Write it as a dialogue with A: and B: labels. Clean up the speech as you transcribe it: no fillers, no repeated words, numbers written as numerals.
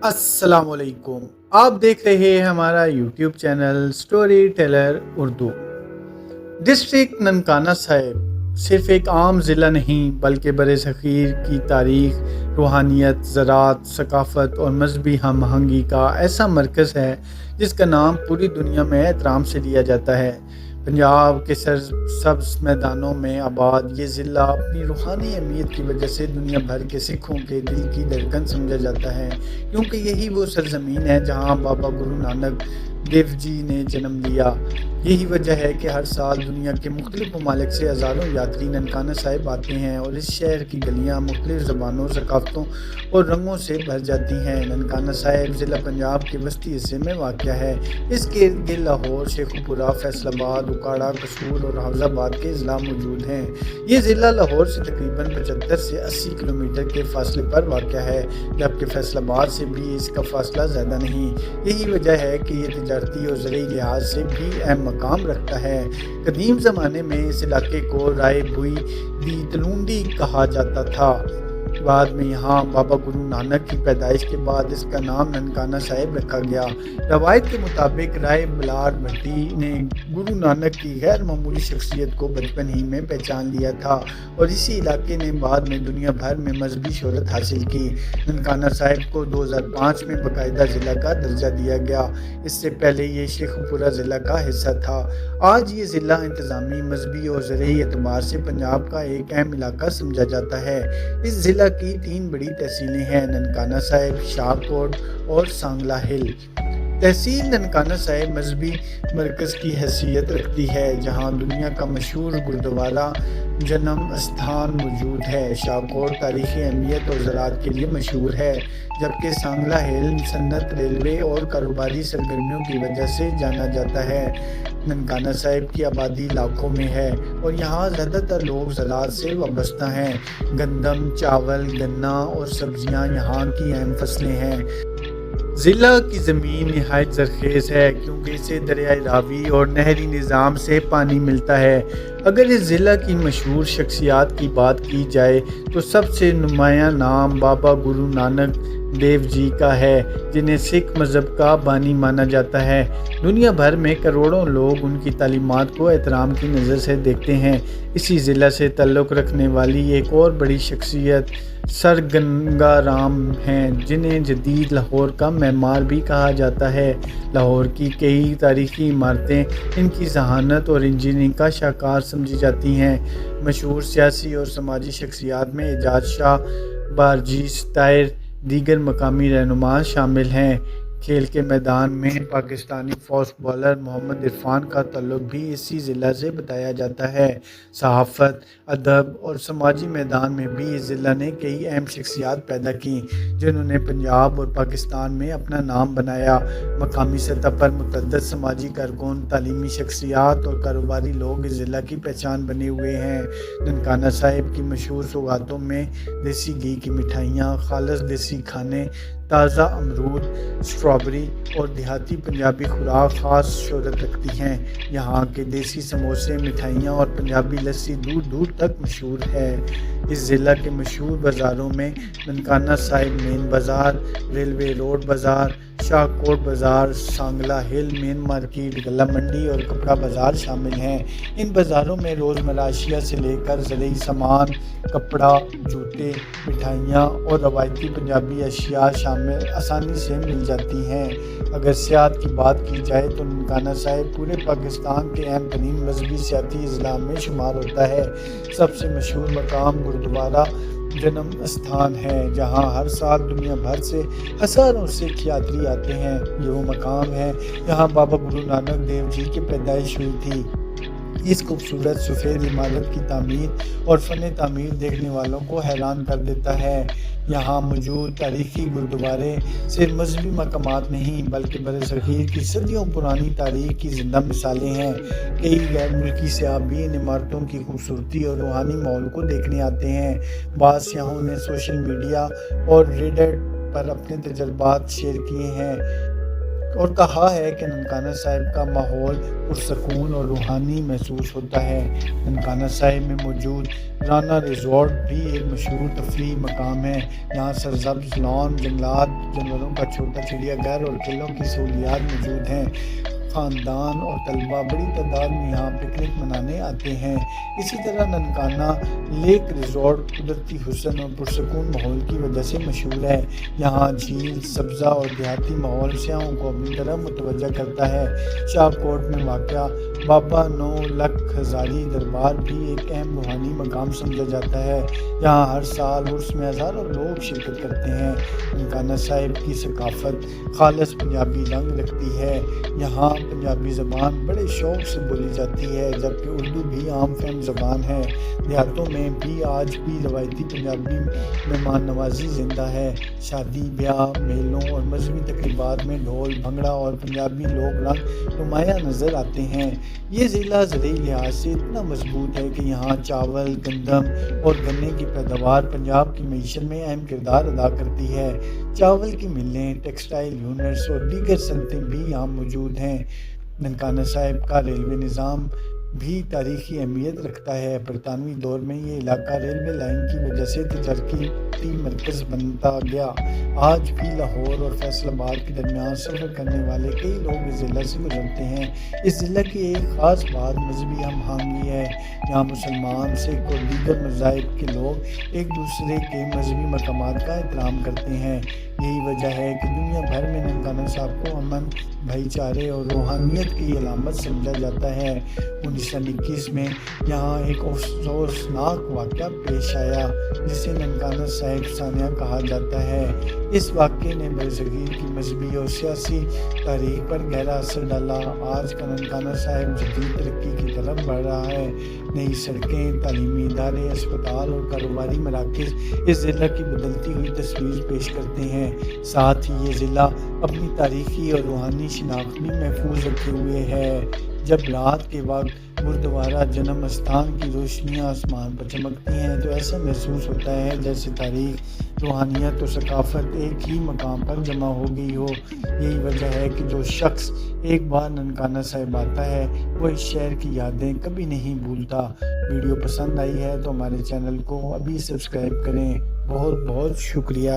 A: السلام علیکم۔ آپ دیکھ رہے ہیں ہمارا YouTube channel story teller Urdu. District Nankana Sahib صرف ایک عام ضلع نہیں بلکہ برصغیر کی تاریخ، روحانیت، زراعت، ثقافت اور مذہبی ہم آہنگی کا ایسا مرکز ہے جس کا نام پوری دنیا میں احترام سے لیا جاتا ہے۔ پنجاب کے سرسبز میدانوں میں آباد یہ ضلع اپنی روحانی اہمیت کی وجہ سے دنیا بھر کے سکھوں کے دل کی دھڑکن سمجھا جاتا ہے، کیونکہ یہی وہ سرزمین ہے جہاں بابا گرو نانک دیو جی نے جنم لیا۔ یہی وجہ ہے کہ ہر سال دنیا کے مختلف ممالک سے ہزاروں یاتری ننکانہ صاحب آتے ہیں اور اس شہر کی گلیاں مختلف زبانوں، ثقافتوں اور رنگوں سے بھر جاتی ہیں۔ ننکانہ صاحب ضلع پنجاب کے وسطی حصے میں واقع ہے۔ اس کے ارد گرد لاہور، شیخوپورہ، فیصل آباد، اکاڑہ، قصور اور حافظ آباد کے اضلاع موجود ہیں۔ یہ ضلع لاہور سے تقریباً 75 سے 80 کلومیٹر کے فاصلے پر واقع ہے، جبکہ فیصل آباد سے بھی اس کا فاصلہ زیادہ نہیں۔ یہی وجہ ہے کہ یہ تجارتی اور زرعی لحاظ سے بھی اہم مقام رکھتا ہے۔ قدیم زمانے میں اس علاقے کو رائے بھوئی دی تلونڈی کہا جاتا تھا۔ بعد میں یہاں بابا گرو نانک کی پیدائش کے بعد اس کا نام ننکانہ صاحب رکھا گیا۔ روایت کے مطابق رائے بلار بھٹی نے گرو نانک کی غیر معمولی شخصیت کو بچپن ہی میں پہچان لیا تھا اور اسی علاقے نے بعد میں دنیا بھر میں مذہبی شہرت حاصل کی۔ ننکانہ صاحب کو 2005 میں باقاعدہ ضلع کا درجہ دیا گیا۔ اس سے پہلے یہ شیخوپورہ ضلع کا حصہ تھا۔ آج یہ ضلع انتظامی، مذہبی اور زرعی اعتبار سے پنجاب کا ایک اہم علاقہ سمجھا جاتا ہے۔ اس ضلع کی 3 بڑی تحصیلیں ہیں: ننکانہ صاحب، شاہ کوٹ اور سانگلہ ہل۔ تحصیل ننکانہ صاحب مذہبی مرکز کی حیثیت رکھتی ہے، جہاں دنیا کا مشہور گردوارہ جنم استھان موجود ہے۔ شاہ کوٹ تاریخی اہمیت اور زراعت کے لیے مشہور ہے، جبکہ سانگلہ ہل صنعت، ریلوے اور کاروباری سرگرمیوں کی وجہ سے جانا جاتا ہے۔ ننکانہ صاحب کی آبادی لاکھوں میں ہے اور یہاں زیادہ تر لوگ زراعت سے وابستہ ہیں۔ گندم، چاول، گنا اور سبزیاں یہاں کی اہم فصلیں ہیں۔ ضلع کی زمین نہایت زرخیز ہے کیونکہ اسے دریائے راوی اور نہری نظام سے پانی ملتا ہے۔ اگر اس ضلع کی مشہور شخصیات کی بات کی جائے تو سب سے نمایاں نام بابا گرو نانک دیو جی کا ہے، جنہیں سکھ مذہب کا بانی مانا جاتا ہے۔ دنیا بھر میں کروڑوں لوگ ان کی تعلیمات کو احترام کی نظر سے دیکھتے ہیں۔ اسی ضلع سے تعلق رکھنے والی ایک اور بڑی شخصیت سر گنگا رام ہیں، جنہیں جدید لاہور کا معمار بھی کہا جاتا ہے۔ لاہور کی کئی تاریخی عمارتیں ان کی ذہانت اور انجینئرنگ کا شاہکار سمجھی جاتی ہیں۔ مشہور سیاسی اور سماجی شخصیات میں اعجاز شاہ، بارجیس طاہر، دیگر مقامی رہنما شامل ہیں۔ کھیل کے میدان میں پاکستانی فاسٹ بالر محمد عرفان کا تعلق بھی اسی ضلع سے بتایا جاتا ہے۔ صحافت، ادب اور سماجی میدان میں بھی اس ضلع نے کئی اہم شخصیات پیدا کیں، جنہوں نے پنجاب اور پاکستان میں اپنا نام بنایا۔ مقامی سطح پر متعدد سماجی کارکن، تعلیمی شخصیات اور کاروباری لوگ اس ضلع کی پہچان بنے ہوئے ہیں۔ ننکانہ صاحب کی مشہور سوغاتوں میں دیسی گھی کی مٹھائیاں، خالص دیسی کھانے، تازہ امرود، اسٹرابری اور دیہاتی پنجابی خوراک خاص شہرت رکھتی ہیں۔ یہاں کے دیسی سموسے، مٹھائیاں اور پنجابی لسی دور دور تک مشہور ہے۔ اس ضلع کے مشہور بازاروں میں ننکانہ صاحب مین بازار، ریلوے روڈ بازار، شاہ کوٹ بازار، سانگلہ ہل مین مارکیٹ، غلہ منڈی اور کپڑا بازار شامل ہیں۔ ان بازاروں میں روزمرہ اشیاء سے لے کر زرعی سامان، کپڑا، جوتے، مٹھائیاں اور روایتی پنجابی اشیاء آسانی سے مل جاتی ہیں۔ اگر سیاحت کی بات کی جائے تو ننکانہ صاحب پورے پاکستان کے اہم ترین مذہبی سیاحتی اضلاع میں شمار ہوتا ہے۔ سب سے مشہور مقام گردوارہ جنم استھان ہے، جہاں ہر سال دنیا بھر سے ہزاروں سکھ یاتری آتے ہیں۔ یہ وہ مقام ہے جہاں بابا گرو نانک دیو جی کی پیدائش ہوئی تھی۔ اس خوبصورت سفید عمارت کی تعمیر اور فن تعمیر دیکھنے والوں کو حیران کر دیتا ہے۔ یہاں موجود تاریخی گردوارے صرف مذہبی مقامات نہیں بلکہ برصغیر کی صدیوں پرانی تاریخ کی زندہ مثالیں ہیں۔ کئی غیر ملکی سیاح بھی ان عمارتوں کی خوبصورتی اور روحانی ماحول کو دیکھنے آتے ہیں۔ بعض سیاحوں نے سوشل میڈیا اور ریڈٹ پر اپنے تجربات شیئر کیے ہیں۔ اور کہا ہے کہ ننکانہ صاحب کا ماحول پرسکون اور روحانی محسوس ہوتا ہے۔ ننکانہ صاحب میں موجود رانا ریزورٹ بھی ایک مشہور تفریحی مقام ہے۔ یہاں سرسبز لان، جنگلات، جانوروں کا چھوٹا چڑیا گھر اور قلعوں کی سہولیات موجود ہیں۔ خاندان اور طلبہ بڑی تعداد میں یہاں پکنک منانے آتے ہیں۔ اسی طرح ننکانہ لیک ریزورٹ قدرتی حسن اور پرسکون ماحول کی وجہ سے مشہور ہے۔ یہاں جھیل، سبزہ اور دیہاتی ماحول سیاحوں کو اپنی طرف متوجہ کرتا ہے۔ شاہ کوٹ میں واقع بابا 9 لکھ ہزاری دربار بھی ایک اہم روحانی مقام سمجھا جاتا ہے۔ یہاں ہر سال عرس میں ہزاروں لوگ شرکت کرتے ہیں۔ ننکانہ صاحب کی ثقافت خالص پنجابی رنگ رکھتی ہے۔ یہاں پنجابی زبان بڑے شوق سے بولی جاتی ہے، جبکہ اردو بھی عام فہم زبان ہے۔ دیہاتوں میں بھی آج بھی روایتی پنجابی مہمان نوازی زندہ ہے۔ شادی بیاہ، میلوں اور مذہبی تقریبات میں ڈھول، بھنگڑا اور پنجابی لوک رنگ نمایاں نظر آتے ہیں۔ یہ ضلع زرعی لحاظ سے اتنا مضبوط ہے کہ یہاں چاول، گندم اور گنے کی پیداوار پنجاب کی معیشت میں اہم کردار ادا کرتی ہے۔ چاول کی ملیں، ٹیکسٹائل یونٹس اور دیگر صنعتیں بھی یہاں موجود ہیں۔ ننکانہ صاحب کا ریلوے نظام بھی تاریخی اہمیت رکھتا ہے۔ برطانوی دور میں یہ علاقہ ریلوے لائن کی وجہ سے تجارتی مرکز بنتا گیا۔ آج بھی لاہور اور فیصل آباد کے درمیان سفر کرنے والے کئی لوگ اس ضلع سے گزرتے ہیں۔ اس ضلع کی ایک خاص بات مذہبی ہم آہنگی ہے۔ یہاں مسلمان، سکھ اور دیگر مذاہب کے لوگ ایک دوسرے کے مذہبی مقامات کا احترام کرتے ہیں۔ یہی وجہ ہے کہ دنیا بھر میں ننکانہ صاحب کو امن، بھائی چارے اور روحانیت کی علامت سمجھا جاتا ہے۔ 1921 میں یہاں ایک افسوسناک واقعہ پیش آیا جسے ننکانہ صاحب سانحہ کہا جاتا ہے۔ اس واقعے نے برصغیر کی مذہبی اور سیاسی تاریخ پر گہرا اثر ڈالا۔ آج کا ننکانہ صاحب جدید ترقی کی طرف بڑھ رہا ہے۔ نئی سڑکیں، تعلیمی ادارے، اسپتال اور کاروباری مراکز اس ضلع کی بدلتی ہوئی تصویر پیش کرتے ہیں۔ ساتھ ہی یہ ضلع اپنی تاریخی اور روحانی شناخت بھی محفوظ رکھے ہوئے ہے۔ جب رات کے وقت گردوارہ جنم استھان کی روشنیاں آسمان پر چمکتی ہیں تو ایسا محسوس ہوتا ہے جیسے تاریخ، روحانیت اور ثقافت ایک ہی مقام پر جمع ہو گئی ہو۔ یہی وجہ ہے کہ جو شخص ایک بار ننکانہ صاحب آتا ہے وہ اس شہر کی یادیں کبھی نہیں بھولتا۔ ویڈیو پسند آئی ہے تو ہمارے چینل کو ابھی سبسکرائب کریں۔ بہت بہت شکریہ۔